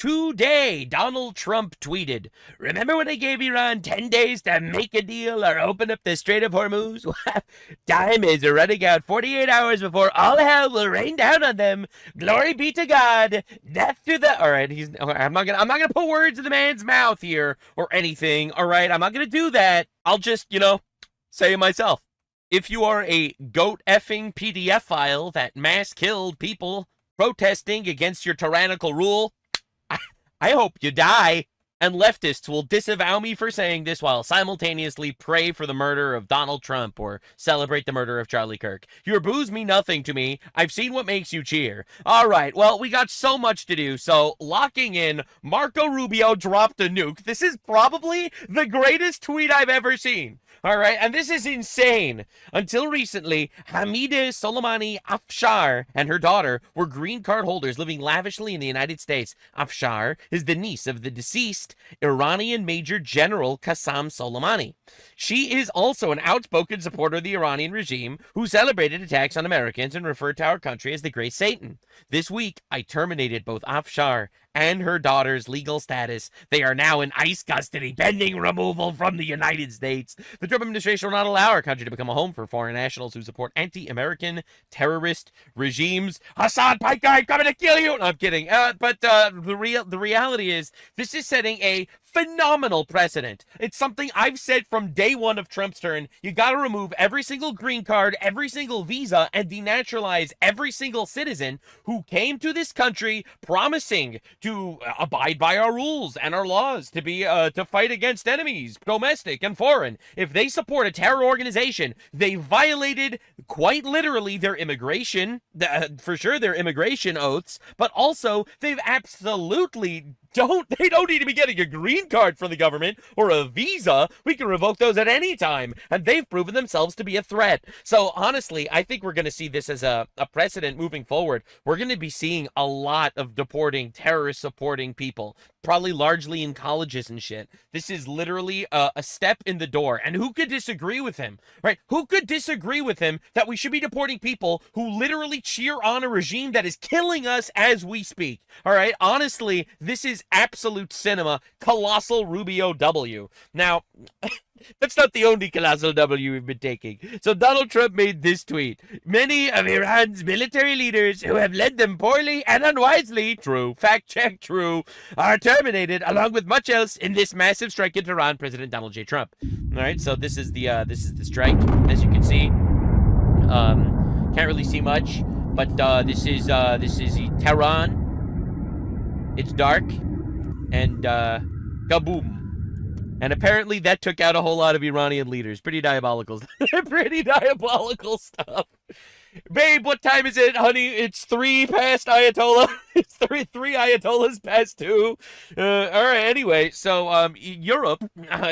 Today, Donald Trump tweeted, "Remember when I gave Iran 10 days to make a deal or open up the Strait of Hormuz? Time is running out 48 hours before all hell will rain down on them. Glory be to God. Death to the..." All right, I'm not gonna put words in the man's mouth here or anything. All right, I'm not gonna do that. I'll just, say it myself. If you are a goat effing PDF file that mass killed people protesting against your tyrannical rule, I hope you die, and leftists will disavow me for saying this while simultaneously pray for the murder of Donald Trump or celebrate the murder of Charlie Kirk. Your boos mean nothing to me. I've seen what makes you cheer. All right, well, we got so much to do, so locking in, Marco Rubio dropped a nuke. This is probably the greatest tweet I've ever seen. All right, and this is insane. Until recently, Hamideh Soleimani Afshar and her daughter were green card holders living lavishly in the United States. Afshar is the niece of the deceased Iranian Major General Qassem Soleimani. She is also an outspoken supporter of the Iranian regime who celebrated attacks on Americans and referred to our country as the Great Satan. This week, I terminated both Afshar and her daughter's legal status. They are now in ICE custody, pending removal from the United States. The Trump administration will not allow our country to become a home for foreign nationals who support anti-American terrorist regimes. Hassan Piker, I'm coming to kill you! No, I'm kidding. But the reality is, this is setting a phenomenal precedent. It's something I've said from day one of Trump's turn. You gotta remove every single green card, every single visa, and denaturalize every single citizen who came to this country promising to abide by our rules and our laws, to be to fight against enemies, domestic and foreign. If they support a terror organization, they violated quite literally their immigration, for sure their immigration oaths, but also they've absolutely they don't need to be getting a green card from the government or a visa. We can revoke those at any time, and they've proven themselves to be a threat. So honestly, I think we're going to see this as a precedent moving forward. We're going to be seeing a lot of deporting terrorist supporting people, probably largely in colleges and shit. This is literally a step in the door. And who could disagree with him, right? Who could disagree with him that we should be deporting people who literally cheer on a regime that is killing us as we speak? All right, honestly, this is absolute cinema. Colossal Rubio W. Now, that's not the only colossal W we've been taking. So Donald Trump made this tweet. "Many of Iran's military leaders who have led them poorly and unwisely," true, fact check, true, "are terminated along with much else in this massive strike at Iran, President Donald J. Trump." All right, so this is the strike, as you can see. Can't really see much, but this is Tehran. It's dark, and kaboom. And apparently that took out a whole lot of Iranian leaders. Pretty diabolical. Pretty diabolical stuff. Babe, what time is it, honey? It's 3 past Ayatollah. It's three Ayatollahs past 2. All right, anyway, so Europe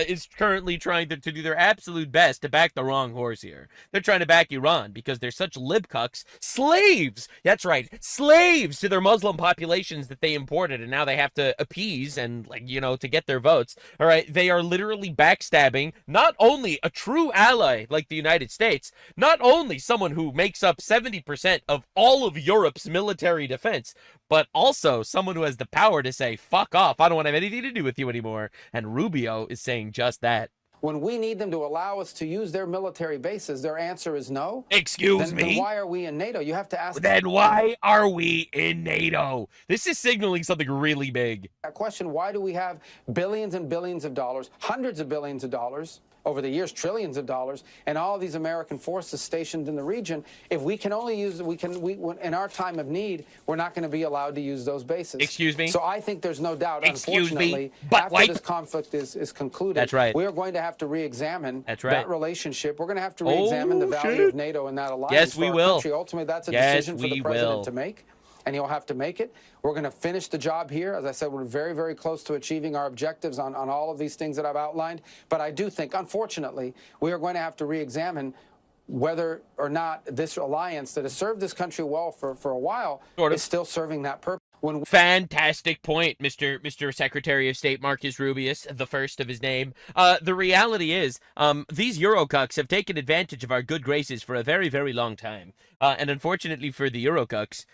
is currently trying to do their absolute best to back the wrong horse here. They're trying to back Iran because they're such libcucks. Slaves! That's right, slaves to their Muslim populations that they imported, and now they have to appease and, to get their votes. All right, they are literally backstabbing not only a true ally like the United States, not only someone who makes up 70% of all of Europe's military defense, but also someone who has the power to say, fuck off, I don't want to have anything to do with you anymore. And Rubio is saying just that. When we need them to allow us to use their military bases, their answer is no. Excuse me? Then why are we in NATO? You have to ask. Then why are we in NATO? This is signaling something really big. That question, why do we have billions and billions of dollars, hundreds of billions of dollars, over the years, trillions of dollars, and all of these American forces stationed in the region, if we can only use, in our time of need, we're not going to be allowed to use those bases. Excuse me? So I think there's no doubt, Excuse unfortunately, me? after this conflict is concluded, that's right, we are going to have to re-examine that relationship. We're going to have to re-examine the value of NATO and that alliance. Yes, we will. Country. Ultimately, that's a decision for the president to make, and he'll have to make it. We're going to finish the job here. As I said, we're very, very close to achieving our objectives on all of these things that I've outlined. But I do think, unfortunately, we are going to have to re-examine whether or not this alliance that has served this country well for a while is still serving that purpose. Fantastic point, Mr. Secretary of State Marcus Rubius, the first of his name. The reality is, these Eurocucks have taken advantage of our good graces for a very, very long time. And unfortunately for the Eurocucks,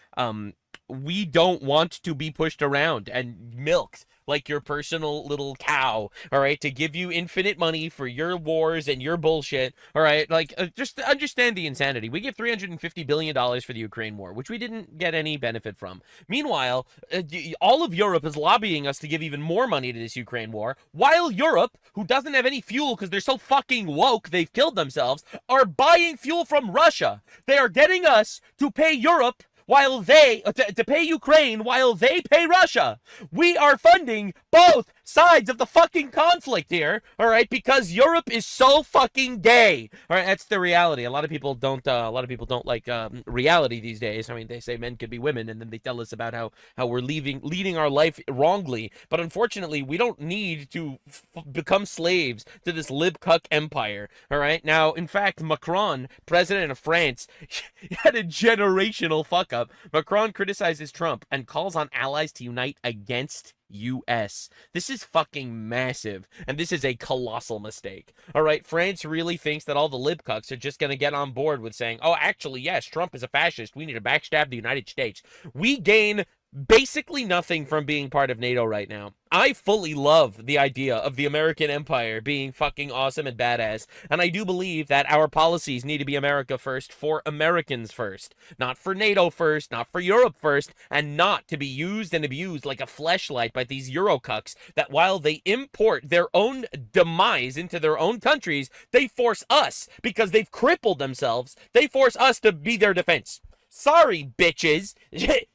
like, we don't want to be pushed around and milked like your personal little cow, all right, to give you infinite money for your wars and your bullshit, all right? Like, just understand the insanity. We give $350 billion for the Ukraine war, which we didn't get any benefit from. Meanwhile, all of Europe is lobbying us to give even more money to this Ukraine war, while Europe, who doesn't have any fuel because they're so fucking woke they've killed themselves, are buying fuel from Russia. They are getting us to pay Europe while they, to pay Ukraine while they pay Russia. We are funding both sides of the fucking conflict here, all right, because Europe is so fucking gay. All right, that's the reality. A lot of people don't like reality these days. I mean, they say men could be women, and then they tell us about how we're leading our life wrongly. But unfortunately, we don't need to become slaves to this lib-cuck empire, all right? Now, in fact, Macron, president of France, had a generational fuck-up. Macron criticizes Trump and calls on allies to unite against U.S. This is fucking massive, and this is a colossal mistake. All right, France really thinks that all the libcucks are just going to get on board with saying, oh, actually, yes, Trump is a fascist. We need to backstab the United States. We gain basically nothing from being part of NATO right now. I fully love the idea of the American empire being fucking awesome and badass, and I do believe that our policies need to be America first for Americans first, not for NATO first, not for Europe first, and not to be used and abused like a fleshlight by these Eurocucks that while they import their own demise into their own countries, they force us, because they've crippled themselves, they force us to be their defense. Sorry, bitches.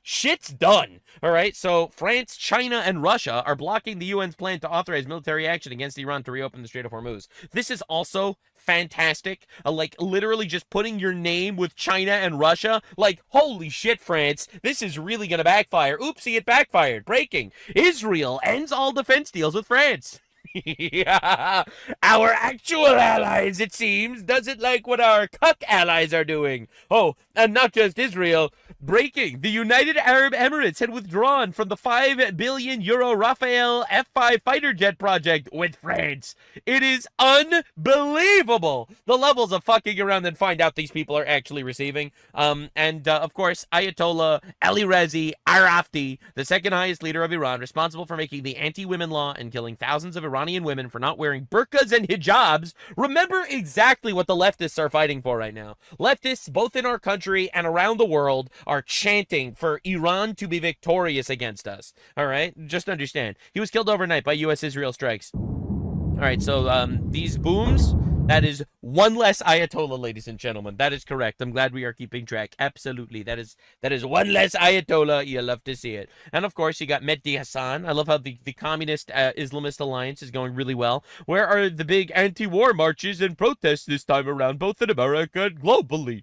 Shit's done. All right. So France, China, and Russia are blocking the UN's plan to authorize military action against Iran to reopen the Strait of Hormuz. This is also fantastic. Like, literally just putting your name with China and Russia. Like, holy shit, France. This is really going to backfire. Oopsie, it backfired. Breaking. Israel ends all defense deals with France. Yeah, our actual allies, it seems, doesn't like what our cuck allies are doing. Oh, and not just Israel. Breaking. The United Arab Emirates had withdrawn from the €5 billion Rafale F-5 fighter jet project with France. It is unbelievable the levels of fucking around and find out these people are actually receiving. Of course, Ayatollah Ali Reza Arafti, the second highest leader of Iran, responsible for making the anti-women law and killing thousands of Iranian women for not wearing burqas and hijabs. Remember exactly what the leftists are fighting for right now. Leftists, both in our country and around the world, are chanting for Iran to be victorious against us. All right? Just understand. He was killed overnight by U.S.-Israel strikes. All right, so these booms, that is one less Ayatollah, ladies and gentlemen. That is correct. I'm glad we are keeping track. Absolutely. That is one less Ayatollah. You love to see it. And of course, you got Mehdi Hassan. I love how the communist Islamist alliance is going really well. Where are the big anti-war marches and protests this time around, both in America and globally?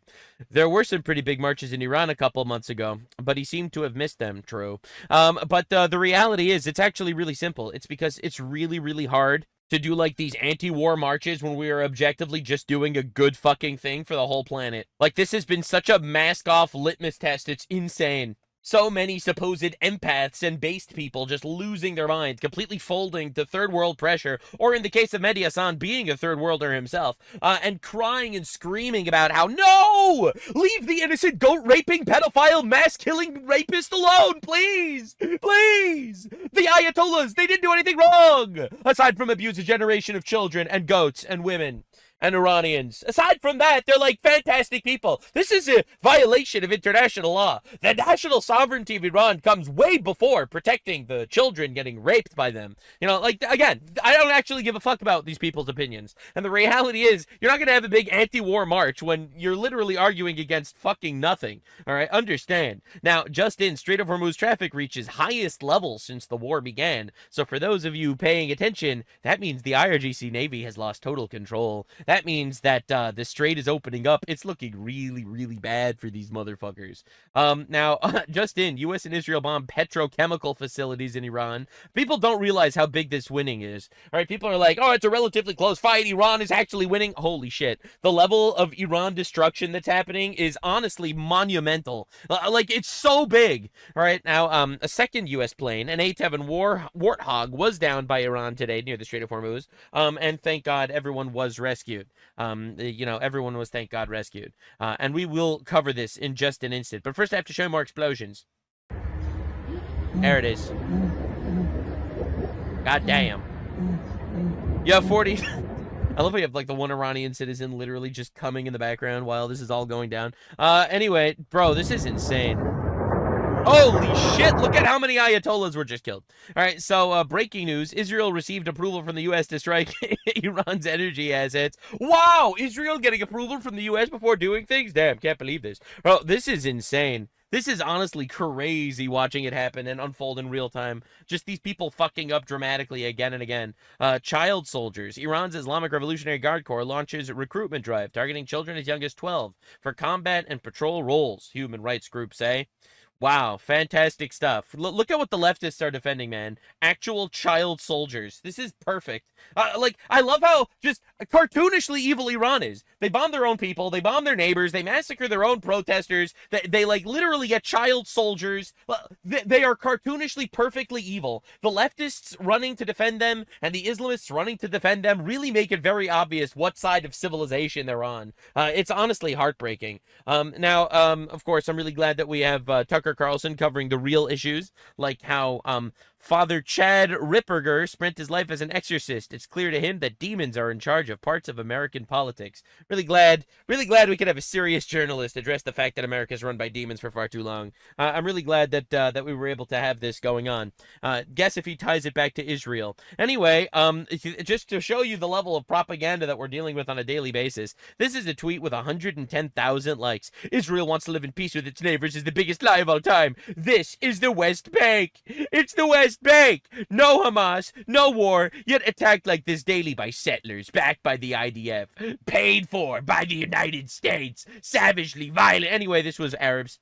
There were some pretty big marches in Iran a couple months ago, but he seemed to have missed them, true. But the reality is, it's actually really simple. It's because it's really, really hard to do like these anti-war marches when we are objectively just doing a good fucking thing for the whole planet. Like, this has been such a mask-off litmus test. It's insane. So many supposed empaths and based people just losing their minds, completely folding to third world pressure, or in the case of Mehdi Hassan being a third worlder himself, and crying and screaming about how, no! Leave the innocent goat-raping, pedophile, mass-killing rapist alone, please! Please! The Ayatollahs, they didn't do anything wrong! Aside from abuse a generation of children and goats and women and Iranians. Aside from that, they're like fantastic people. This is a violation of international law. The national sovereignty of Iran comes way before protecting the children getting raped by them. You know, like, again, I don't actually give a fuck about these people's opinions. And the reality is, you're not going to have a big anti-war march when you're literally arguing against fucking nothing. All right, understand. Now, just in, Strait of Hormuz traffic reaches highest levels since the war began. So for those of you paying attention, that means the IRGC Navy has lost total control. That means that the strait is opening up. It's looking really, really bad for these motherfuckers. Now, just in, U.S. and Israel bomb petrochemical facilities in Iran. People don't realize how big this winning is. All right, people are like, oh, it's a relatively close fight. Iran is actually winning. Holy shit. The level of Iran destruction that's happening is honestly monumental. Like, it's so big. All right, now, a second U.S. plane, an A-7 Warthog, was downed by Iran today near the Strait of Hormuz. And thank God everyone was rescued. You know, everyone was, thank God, rescued. And we will cover this in just an instant. But first, I have to show you more explosions. There it is. God damn. You have 40. I love how you have like the one Iranian citizen literally just coming in the background while this is all going down. Anyway, bro, this is insane. Holy shit, look at how many Ayatollahs were just killed. All right, so breaking news. Israel received approval from the U.S. to strike Iran's energy assets. Wow, Israel getting approval from the U.S. before doing things? Damn, can't believe this. Bro, this is insane. This is honestly crazy watching it happen and unfold in real time. Just these people fucking up dramatically again and again. Child soldiers. Iran's Islamic Revolutionary Guard Corps launches a recruitment drive targeting children as young as 12 for combat and patrol roles, human rights groups say. Wow, fantastic stuff. Look at what the leftists are defending, man. Actual child soldiers. This is perfect. Like, I love how just cartoonishly evil Iran is. They bomb their own people. They bomb their neighbors. They massacre their own protesters. They like, literally get child soldiers. They are cartoonishly perfectly evil. The leftists running to defend them and the Islamists running to defend them really make it very obvious what side of civilization they're on. It's honestly heartbreaking. Now, of course, I'm really glad that we have Tucker Carlson covering the real issues, like how Father Chad Ripperger spent his life as an exorcist. It's clear to him that demons are in charge of parts of American politics. Really glad we could have a serious journalist address the fact that America is run by demons for far too long. I'm really glad that we were able to have this going on. Guess if he ties it back to Israel. Anyway, just to show you the level of propaganda that we're dealing with on a daily basis, this is a tweet with 110,000 likes. Israel wants to live in peace with its neighbors is the biggest lie of all time. This is the West Bank. It's the West Bank. No Hamas, no war, yet attacked like this daily by settlers, backed by the IDF, paid for by the United States, savagely violent. Anyway, this was Arabs.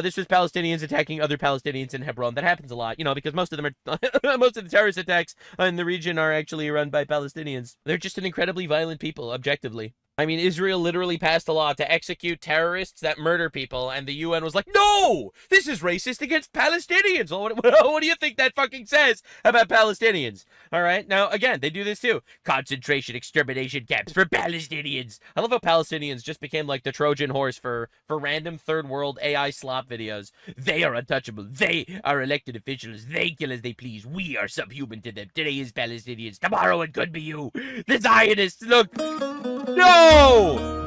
This was Palestinians attacking other Palestinians in Hebron. That happens a lot, you know, because most of them are, most of the terrorist attacks in the region are actually run by Palestinians. They're just an incredibly violent people, objectively. I mean, Israel literally passed a law to execute terrorists that murder people, and the UN was like, no, this is racist against Palestinians. Well, what do you think that fucking says about Palestinians? All right, now, again, they do this too. Concentration, extermination camps for Palestinians. I love how Palestinians just became like the Trojan horse for random third world AI slop videos. They are untouchable. They are elected officials. They kill as they please. We are subhuman to them. Today is Palestinians. Tomorrow it could be you. The Zionists, look. No!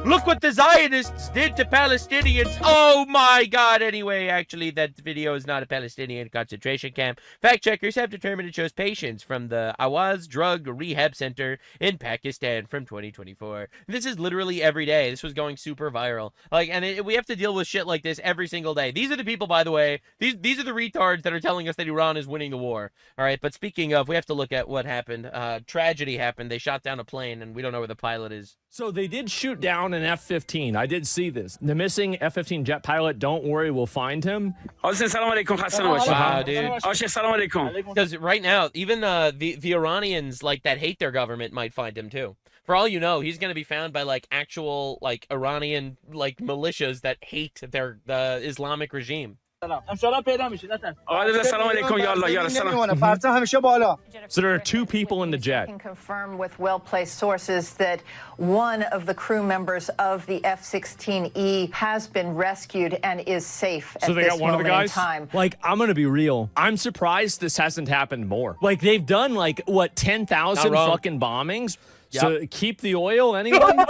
Look what the Zionists did to Palestinians. Oh my God. Anyway, actually, that video is not a Palestinian concentration camp. Fact checkers have determined it shows patients from the Awaz Drug Rehab Center in Pakistan from 2024. This is literally every day. This was going super viral. Like, and we have to deal with shit like this every single day. These are the people, by the way, these are the retards that are telling us that Iran is winning the war. All right, but speaking of, we have to look at what happened. Tragedy happened. They shot down a plane, and we don't know where the pilot is. So they did shoot down an F-15. I did see this. The missing F-15 jet pilot, don't worry, we'll find him. Wow, dude. Because right now, even the Iranians like that hate their government might find him too. For all you know, he's going to be found by like actual like Iranian like militias that hate the Islamic regime. So there are two people in the jet. I can confirm with well-placed sources that one of the crew members of the F-16E has been rescued and is safe at this moment in time. Like, I'm going to be real. I'm surprised this hasn't happened more. Like, they've done like, what, 10,000 fucking bombings? Yep. So keep the oil, anyone?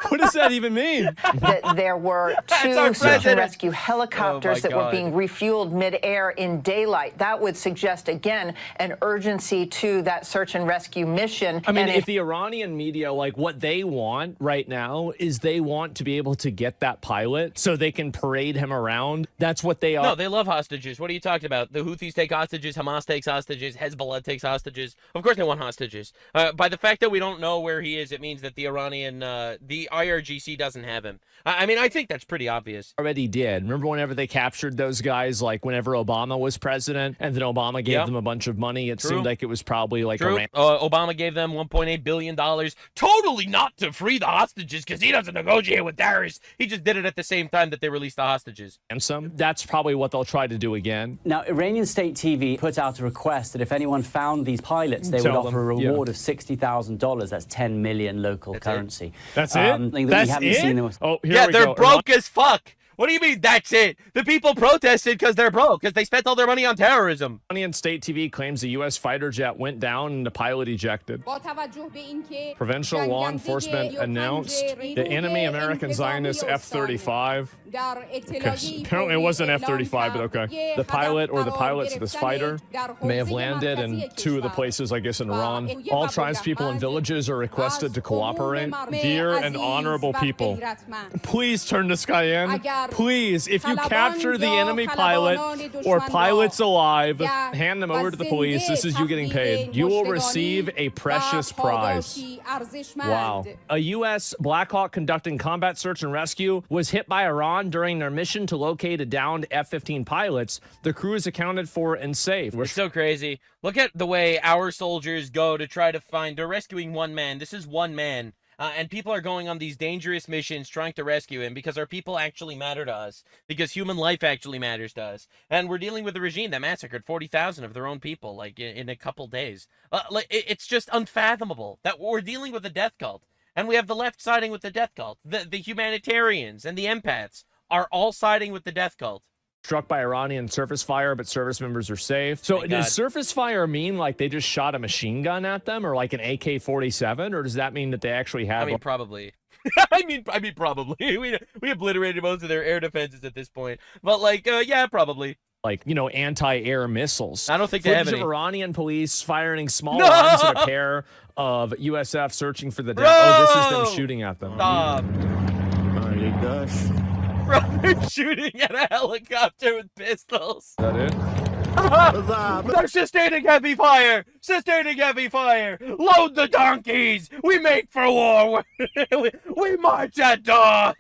What does that even mean? That there were two search and rescue helicopters that were being refueled midair in daylight. That would suggest, again, an urgency to that search and rescue mission. I mean, if the Iranian media, like, what they want right now is they want to be able to get that pilot so they can parade him around. That's what they are. No, they love hostages. What are you talking about? The Houthis take hostages, Hamas takes hostages, Hezbollah takes hostages. Of course they want hostages. By the fact that we don't know where he is, it means that the Iranian, the IRGC doesn't have him. I mean, I think that's pretty obvious. Already did. Remember whenever they captured those guys, like whenever Obama was president, and then Obama gave them a bunch of money? It seemed like it was probably like a Obama gave them $1.8 billion, totally not to free the hostages because he doesn't negotiate with terrorists. He just did it at the same time that they released the hostages. And that's probably what they'll try to do again. Now, Iranian state TV put out a request that if anyone found these pilots, they would offer a reward of $60,000. That's 10 million local currency. That's it? That's it? Oh, here yeah, we they're go. broke as fuck. What do you mean that's it? The people protested because they're broke, because they spent all their money on terrorism. Iranian state TV claims a U.S. fighter jet went down and the pilot ejected. Provincial law enforcement announced the enemy American Zionist F-35. Okay. Apparently it wasn't F-35, but okay. The pilot or the pilots of this fighter may have landed in 2 of the places, I guess, in Iran. All tribespeople and villages are requested to cooperate. Dear and honorable people, please turn this guy in. Please, if you capture the enemy pilot or pilots alive, hand them over to the police. This is you getting paid. You will receive a precious prize. Wow. A U.S. Black Hawk conducting combat search and rescue was hit by Iran during their mission to locate a downed F-15 pilots. The crew is accounted for and safe. It's so crazy. Look at the way our soldiers go to try to find, they're rescuing one man. This is one man. And people are going on these dangerous missions trying to rescue him because our people actually matter to us, because human life actually matters to us. And we're dealing with a regime that massacred 40,000 of their own people, like, in a couple days. It's just unfathomable that we're dealing with a death cult. And we have the left siding with the death cult. The humanitarians and the empaths are all siding with the death cult. Struck by Iranian surface fire, but service members are safe. So does surface fire mean like they just shot a machine gun at them, or like an AK-47, or does that mean that they actually have? I mean, probably. I mean, probably. We obliterated most of their air defenses at this point, but like, yeah, probably. Like, you know, anti-air missiles. I don't think they have any. Of Iranian police firing small arms at a pair of USF searching for the dead. Oh, this is them shooting at them. Stop. They're shooting at a helicopter with pistols. Is that it? They're sustaining heavy fire! Sustaining heavy fire! Load the donkeys! We make for war! we march at dawn!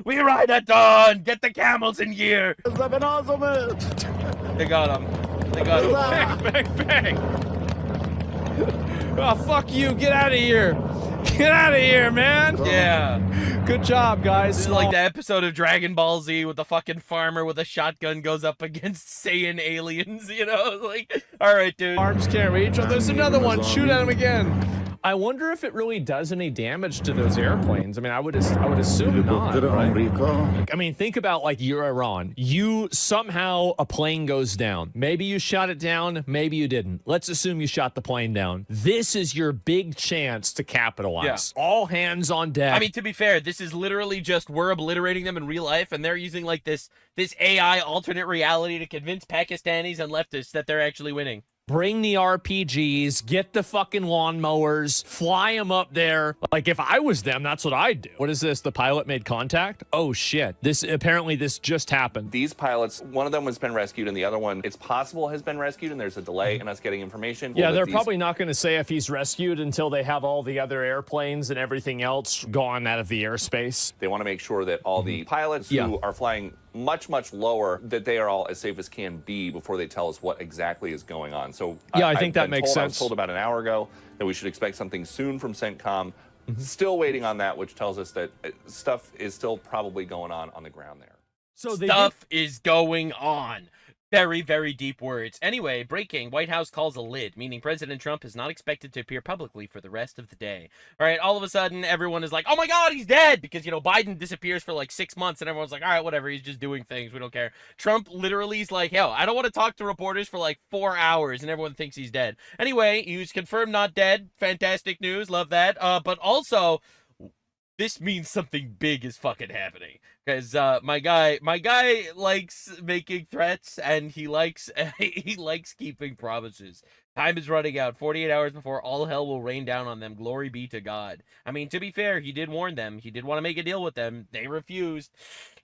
We ride at dawn! Get the camels in gear! They got him. They got him. Bang, bang, bang! Oh, fuck you! Get out of here! Get out of here, man! Yeah. Good job, guys. This is like the episode of Dragon Ball Z with the fucking farmer with a shotgun goes up against Saiyan aliens, you know? Like, all right, dude. Arms can't reach. Oh, there's another one. Shoot at him again. I wonder if it really does any damage to those airplanes. I mean, I would assume not, right? I mean, think about, like, you're Iran. Somehow a plane goes down. Maybe you shot it down. Maybe you didn't. Let's assume you shot the plane down. This is your big chance to capitalize. Yeah. All hands on deck. I mean, to be fair, this is literally just we're obliterating them in real life, and they're using, like, this AI alternate reality to convince Pakistanis and leftists that they're actually winning. Bring the RPGs, get the fucking lawnmowers, fly them up there. Like, if I was them, that's what I'd do. What is this? The pilot made contact? Oh, shit. Apparently this just happened. These pilots, one of them has been rescued, and the other one, it's possible, has been rescued, and there's a delay in us getting information. Yeah, they're probably not going to say if he's rescued until they have all the other airplanes and everything else gone out of the airspace. They want to make sure that all the pilots who are flying much, much lower, that they are all as safe as can be before they tell us what exactly is going on. So yeah, I think that makes sense. I was told about an hour ago that we should expect something soon from CENTCOM. Still waiting on that, which tells us that stuff is still probably going on the ground there. So stuff is going on. Very, very deep words. Anyway, breaking. White House calls a lid, meaning President Trump is not expected to appear publicly for the rest of the day. All right, all of a sudden, everyone is like, oh my God, he's dead! Because, you know, Biden disappears for like 6 months, and everyone's like, all right, whatever, he's just doing things, we don't care. Trump literally is like, hell, I don't want to talk to reporters for like 4 hours, and everyone thinks he's dead. Anyway, he was confirmed not dead. Fantastic news, love that. But also, this means something big is fucking happening. Because my guy likes making threats, and he likes keeping promises. Time is running out. 48 hours before all hell will rain down on them. Glory be to God. I mean, to be fair, he did warn them. He did want to make a deal with them. They refused.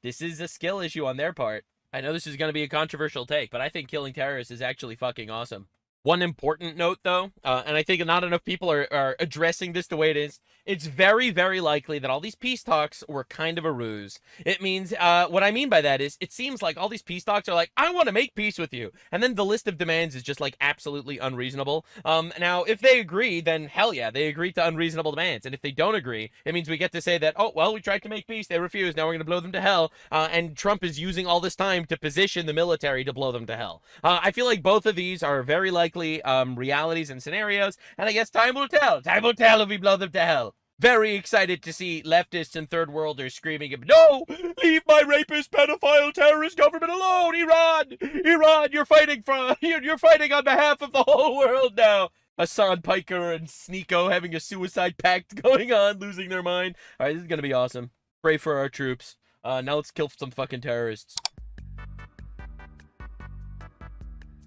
This is a skill issue on their part. I know this is going to be a controversial take, but I think killing terrorists is actually fucking awesome. One important note, though, and I think not enough people are addressing this the way it is, it's very, very likely that all these peace talks were kind of a ruse. It means, what I mean by that is, it seems like all these peace talks are like, I want to make peace with you. And then the list of demands is just, like, absolutely unreasonable. Now, if they agree, then hell yeah, they agree to unreasonable demands. And if they don't agree, it means we get to say that, oh, well, we tried to make peace, they refused, now we're going to blow them to hell. And Trump is using all this time to position the military to blow them to hell. I feel like both of these are very likely realities and scenarios, and I guess time will tell. Time will tell if we blow them to hell. Very excited to see leftists and third worlders screaming, no, leave my rapist, pedophile, terrorist government alone, Iran, Iran, you're fighting on behalf of the whole world now. Hassan Piker and Sneeko having a suicide pact going on, losing their mind. All right, this is gonna be awesome. Pray for our troops. Now let's kill some fucking terrorists.